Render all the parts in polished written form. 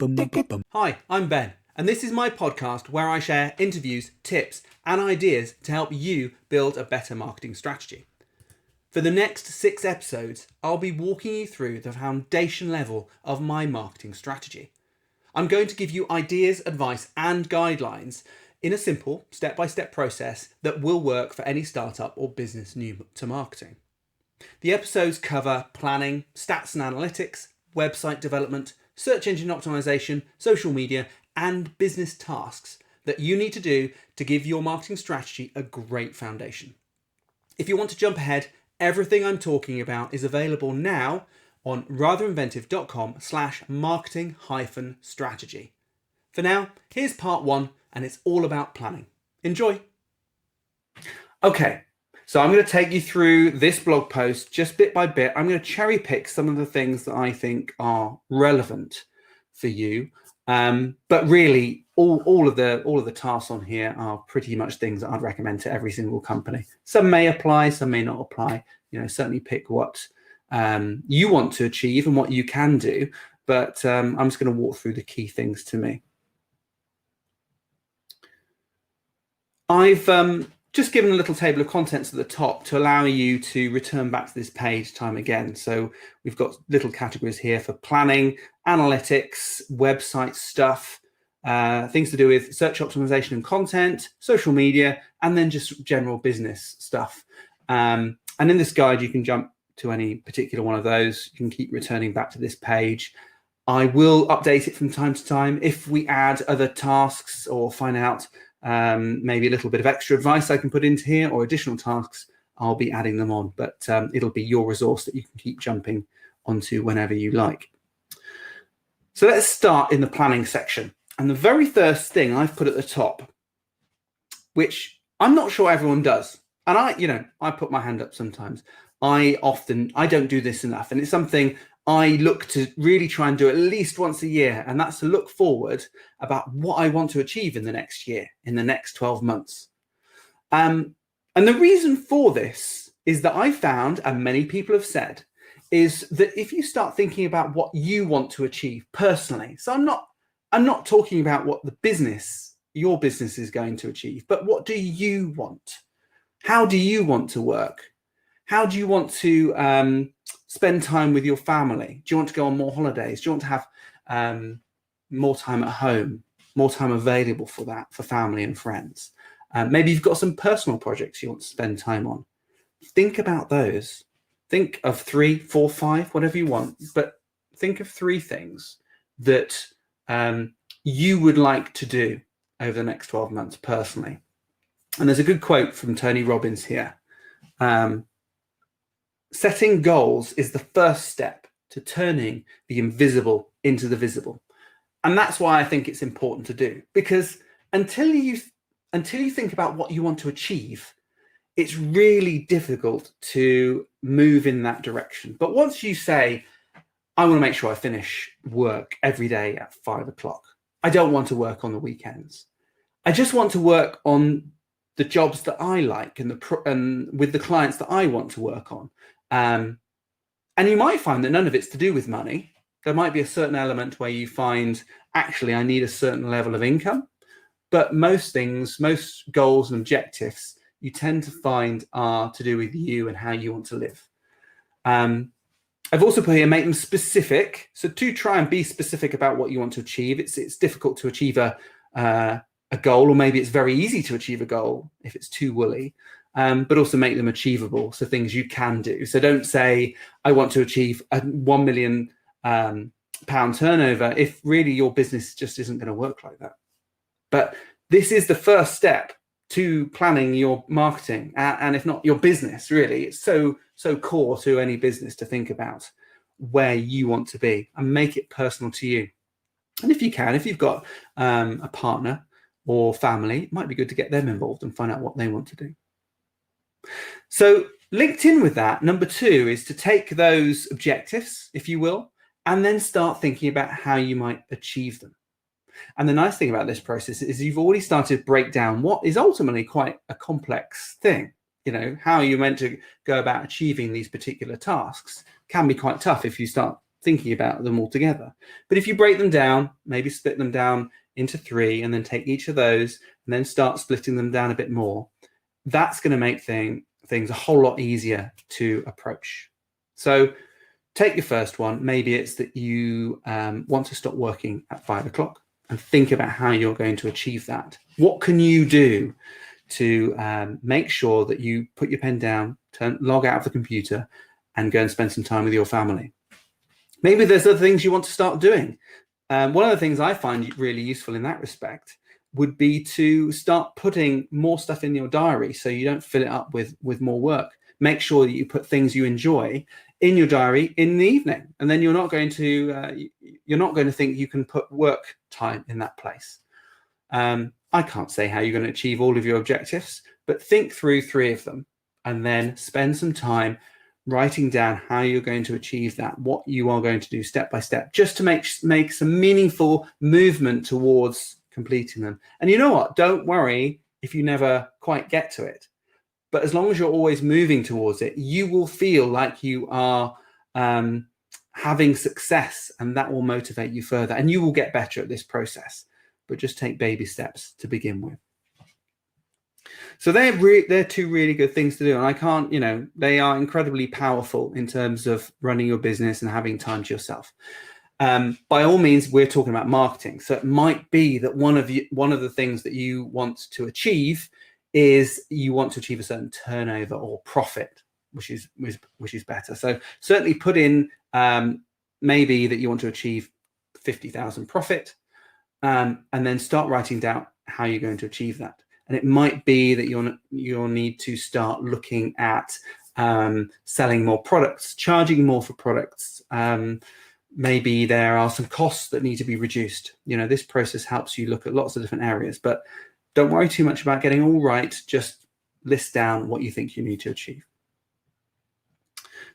Hi, I'm Ben, and this is my podcast where I share interviews, tips, and ideas to help you build a better marketing strategy. For the next 6 episodes, I'll be walking you through the foundation level of my marketing strategy. I'm going to give you ideas, advice, and guidelines in a simple, step-by-step process that will work for any startup or business new to marketing. The episodes cover planning, stats and analytics, website development, search engine optimization, social media, and business tasks that you need to do to give your marketing strategy a great foundation. If you want to jump ahead, everything I'm talking about is available now on ratherinventive.com/marketing-strategy. For now, here's part 1, and it's all about planning. Enjoy. Okay, so I'm going to take you through this blog post just bit by bit. I'm going to cherry pick some of the things that I think are relevant for you. But really, all of the tasks on here are pretty much things that I'd recommend to every single company. Some may apply, some may not apply. Certainly pick what you want to achieve and what you can do. But I'm just going to walk through the key things to me. I've just given a little table of contents at the top to allow you to return back to this page time again. So we've got little categories here for planning, analytics, website stuff, things to do with search optimization and content, social media, and then just general business stuff. And in this guide, you can jump to any particular one of those. You can keep returning back to this page. I will update it from time to time. If we add other tasks or find out maybe a little bit of extra advice I can put into here or additional tasks, I'll be adding them on, but it'll be your resource that you can keep jumping onto whenever you like. So let's start in the planning section. And the very first thing I've put at the top, which I'm not sure everyone does, and I put my hand up sometimes. I don't do this enough, and it's something I look to really try and do at least once a year, and that's to look forward about what I want to achieve in the next year, in the next 12 months. And the reason for this is that I found, and many people have said, is that if you start thinking about what you want to achieve personally, so I'm not talking about what your business is going to achieve, but what do you want? How do you want to work? How do you want to spend time with your family? Do you want to go on more holidays? Do you want to have more time at home, more time available for that, for family and friends? Maybe you've got some personal projects you want to spend time on. Think about those. Think of 3, 4, 5, whatever you want, but think of 3 things that you would like to do over the next 12 months personally. And there's a good quote from Tony Robbins here. Setting goals is the first step to turning the invisible into the visible. And that's why I think it's important to do, because until you think about what you want to achieve, it's really difficult to move in that direction. But once you say, I want to make sure I finish work every day at 5 o'clock. I don't want to work on the weekends. I just want to work on the jobs that I like and with the clients that I want to work on. And you might find that none of it's to do with money. There might be a certain element where you find, actually, I need a certain level of income. But most goals and objectives, you tend to find are to do with you and how you want to live. I've also put here, make them specific. So to try and be specific about what you want to achieve. It's difficult to achieve a goal, or maybe it's very easy to achieve a goal if it's too woolly. But also make them achievable, so things you can do. So don't say, I want to achieve a £1 million pound turnover if really your business just isn't going to work like that. But this is the first step to planning your marketing, and if not your business, really. It's so core to any business to think about where you want to be and make it personal to you. And if you've got a partner or family, it might be good to get them involved and find out what they want to do. So linked in with that, number 2 is to take those objectives, if you will, and then start thinking about how you might achieve them. And the nice thing about this process is you've already started to break down what is ultimately quite a complex thing. How you're meant to go about achieving these particular tasks can be quite tough if you start thinking about them all together. But if you break them down, maybe split them down into 3 and then take each of those and then start splitting them down a bit more, that's going to make things a whole lot easier to approach. So take your first one. Maybe it's that you want to stop working at 5 o'clock, and think about how you're going to achieve that. What can you do to make sure that you put your pen down, log out of the computer, and go and spend some time with your family? Maybe there's other things you want to start doing. One of the things I find really useful in that respect would be to start putting more stuff in your diary so you don't fill it up with more work. Make sure that you put things you enjoy in your diary in the evening, and then you're not going to think you can put work time in that place. I can't say how you're going to achieve all of your objectives, but think through 3 of them and then spend some time writing down how you're going to achieve that, what you are going to do step by step, just to make some meaningful movement towards completing them. And you know what? Don't worry if you never quite get to it. But as long as you're always moving towards it, you will feel like you are having success, and that will motivate you further, and you will get better at this process. But just take baby steps to begin with. So they're 2 really good things to do, and I can't, they are incredibly powerful in terms of running your business and having time to yourself. By all means, we're talking about marketing, so it might be that one of the things that you want to achieve is you want to achieve a certain turnover or profit, which is better. So certainly put in maybe that you want to achieve 50,000 profit, and then start writing down how you're going to achieve that. And it might be that you'll need to start looking at selling more products, charging more for products. Maybe there are some costs that need to be reduced. This process helps you look at lots of different areas, but don't worry too much about getting all right. Just list down what you think you need to achieve.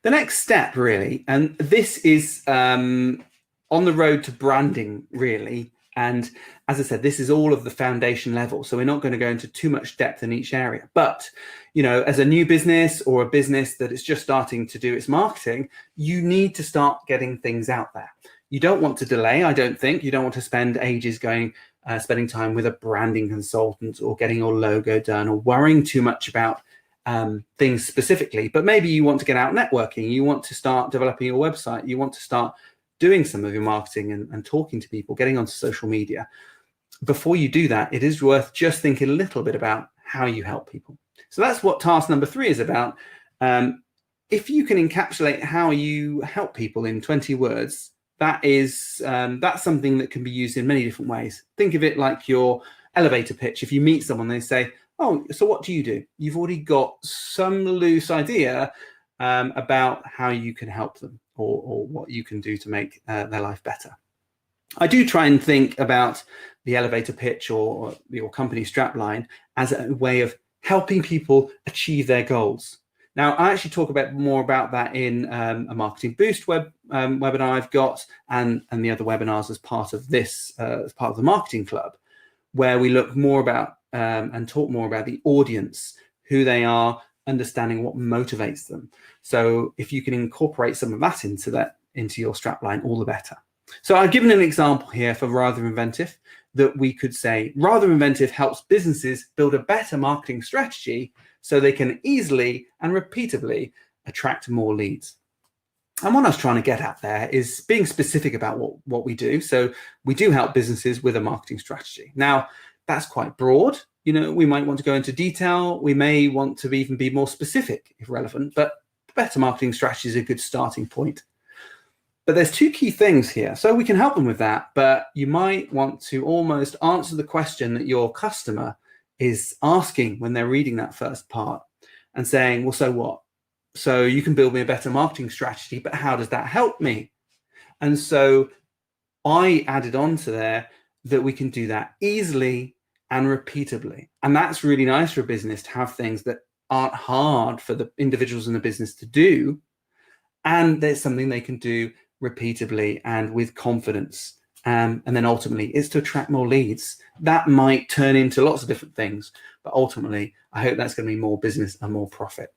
The next step, really, and this is on the road to branding, really. And as I said, this is all of the foundation level. So we're not going to go into too much depth in each area. But, as a new business or a business that is just starting to do its marketing, you need to start getting things out there. You don't want to delay, I don't think. You don't want to spend ages spending time with a branding consultant or getting your logo done or worrying too much about things specifically. But maybe you want to get out networking. You want to start developing your website. You want to start doing some of your marketing and talking to people, getting onto social media. Before you do that, it is worth just thinking a little bit about how you help people. So that's what task number 3 is about. If you can encapsulate how you help people in 20 words, that's something that can be used in many different ways. Think of it like your elevator pitch. If you meet someone, they say, "Oh, so what do you do?" You've already got some loose idea about how you can help them or what you can do to make their life better. I do try and think about the elevator pitch or your company strapline as a way of helping people achieve their goals. Now, I actually talk more about that in a Marketing Boost webinar I've got, and the other webinars as part of this, as part of the Marketing Club, where we look more about and talk more about the audience, who they are, understanding what motivates them. So if you can incorporate some of that into your strapline, all the better. So I've given an example here for Rather Inventive, that we could say Rather Inventive helps businesses build a better marketing strategy so they can easily and repeatably attract more leads. And what I was trying to get at there is being specific about what we do. So we do help businesses with a marketing strategy. Now, that's quite broad. We might want to go into detail. We may want to even be more specific if relevant, but better marketing strategy is a good starting point. But there's 2 key things here. So we can help them with that, but you might want to almost answer the question that your customer is asking when they're reading that first part and saying, well, so what? So you can build me a better marketing strategy, but how does that help me? And so I added on to there that we can do that easily and repeatably. And that's really nice for a business to have things that aren't hard for the individuals in the business to do. And there's something they can do repeatably and with confidence. And then ultimately it's to attract more leads. That might turn into lots of different things, but ultimately I hope that's going to be more business and more profit.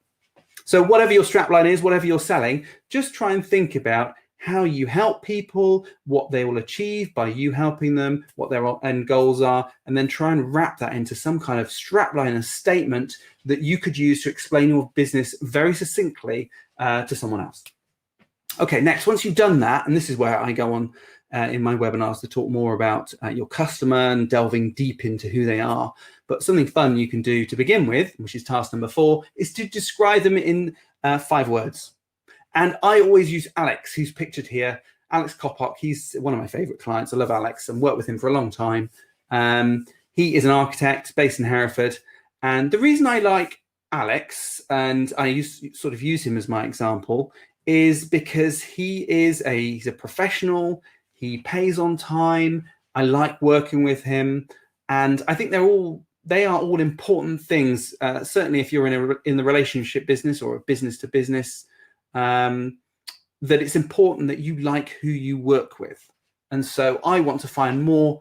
So whatever your strapline is, whatever you're selling, just try and think about how you help people, what they will achieve by you helping them, what their end goals are, and then try and wrap that into some kind of strapline and statement that you could use to explain your business very succinctly to someone else. Okay, next, once you've done that, and this is where I go on in my webinars to talk more about your customer and delving deep into who they are. But something fun you can do to begin with, which is task number 4, is to describe them in 5 words. And I always use Alex, who's pictured here. Alex Kopok, he's one of my favorite clients. I love Alex and worked with him for a long time. He is an architect based in Hereford. And the reason I like Alex, and I use him as my example, is because he's a professional. He pays on time. I like working with him. And I think they are all important things. Certainly if you're in the relationship business or a business to business, that it's important that you like who you work with. And so I want to find more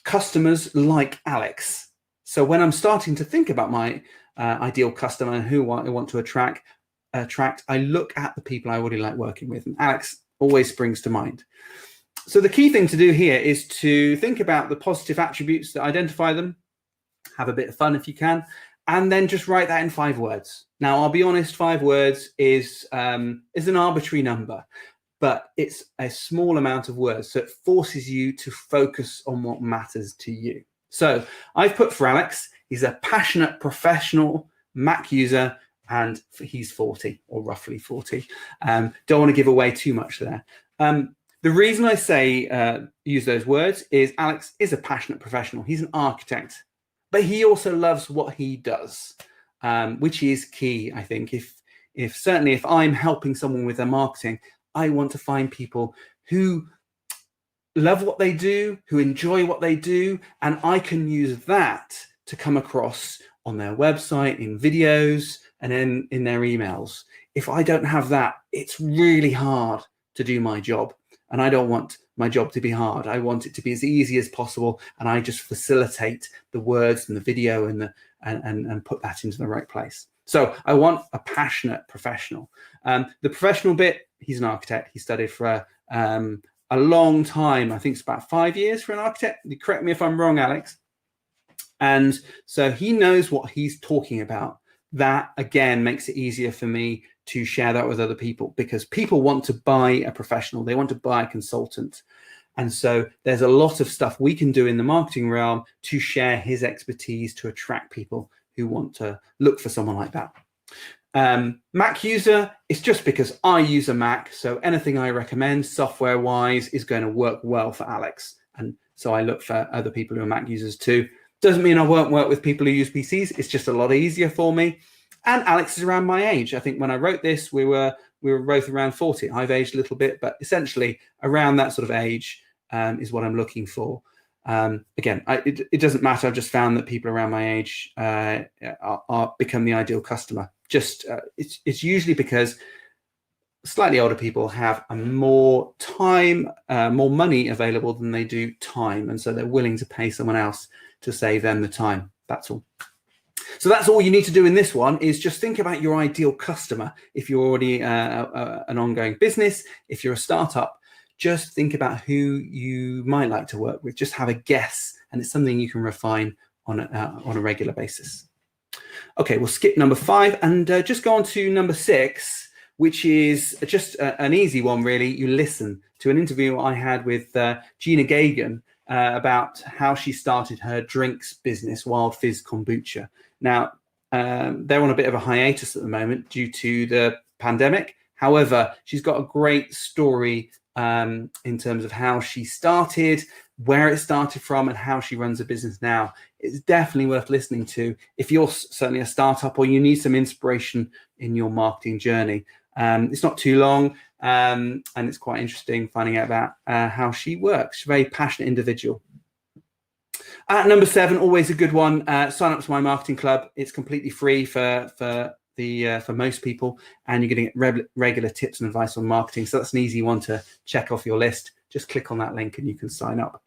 customers like Alex. So when I'm starting to think about my ideal customer and who I want to attract, I look at the people I already like working with, and Alex always springs to mind. So the key thing to do here is to think about the positive attributes that identify them, have a bit of fun if you can, and then just write that in 5 words. Now, I'll be honest, 5 words is an arbitrary number, but it's a small amount of words, so it forces you to focus on what matters to you. So I've put for Alex, he's a passionate professional Mac user, and he's 40 or roughly 40. Don't want to give away too much there. The reason I say use those words is Alex is a passionate professional. He's an architect, but he also loves what he does, which is key, I think. Certainly if I'm helping someone with their marketing, I want to find people who love what they do, who enjoy what they do, and I can use that to come across on their website, in videos, and in their emails. If I don't have that, it's really hard to do my job. And I don't want my job to be hard. I want it to be as easy as possible. And I just facilitate the words and the video and put that into the right place. So I want a passionate professional. The professional bit, he's an architect. He studied for a long time. I think it's about 5 years for an architect. You correct me if I'm wrong, Alex. And so he knows what he's talking about. That, again, makes it easier for me to share that with other people, because people want to buy a professional. They want to buy a consultant. And so there's a lot of stuff we can do in the marketing realm to share his expertise to attract people who want to look for someone like that. Mac user, it's just because I use a Mac. So anything I recommend software-wise is going to work well for Alex. And so I look for other people who are Mac users too. Doesn't mean I won't work with people who use PCs. It's just a lot easier for me. And Alex is around my age. I think when I wrote this, we were both around 40. I've aged a little bit, but essentially around that sort of age is what I'm looking for. Again, it doesn't matter. I've just found that people around my age become the ideal customer. It's usually because slightly older people have more time, more money available than they do time. And so they're willing to pay someone else to save them the time. That's all. So that's all you need to do in this one, is just think about your ideal customer. If you're already an ongoing business, if you're a startup, just think about who you might like to work with. Just have a guess, and it's something you can refine on a regular basis. Okay, we'll skip number 5 and just go on to number 6, which is just an easy one, really. You listen to an interview I had with Gina Gagan about how she started her drinks business, Wild Fizz Kombucha. Now, they're on a bit of a hiatus at the moment due to the pandemic. However, she's got a great story in terms of how she started, where it started from, and how she runs a business now. It's definitely worth listening to if you're certainly a startup or you need some inspiration in your marketing journey. It's not too long, and it's quite interesting finding out about how she works. She's a very passionate individual. Number 7, always a good one. Sign up to my marketing club. It's completely free for most people, and you're going to get regular tips and advice on marketing. So that's an easy one to check off your list. Just click on that link and you can sign up.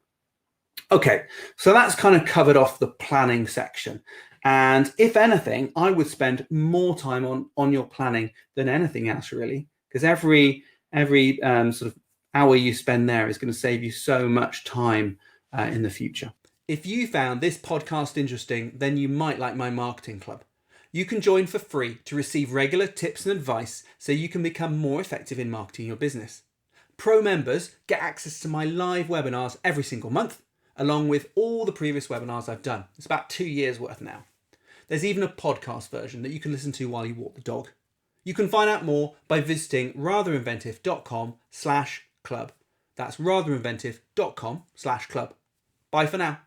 Okay, so that's kind of covered off the planning section. And if anything, I would spend more time on your planning than anything else, really, because every Every sort of hour you spend there is going to save you so much time in the future. If you found this podcast interesting, then you might like my marketing club. You can join for free to receive regular tips and advice so you can become more effective in marketing your business. Pro members get access to my live webinars every single month, along with all the previous webinars I've done. It's about 2 years worth now. There's even a podcast version that you can listen to while you walk the dog. You can find out more by visiting ratherinventive.com/club. That's ratherinventive.com/club. Bye for now.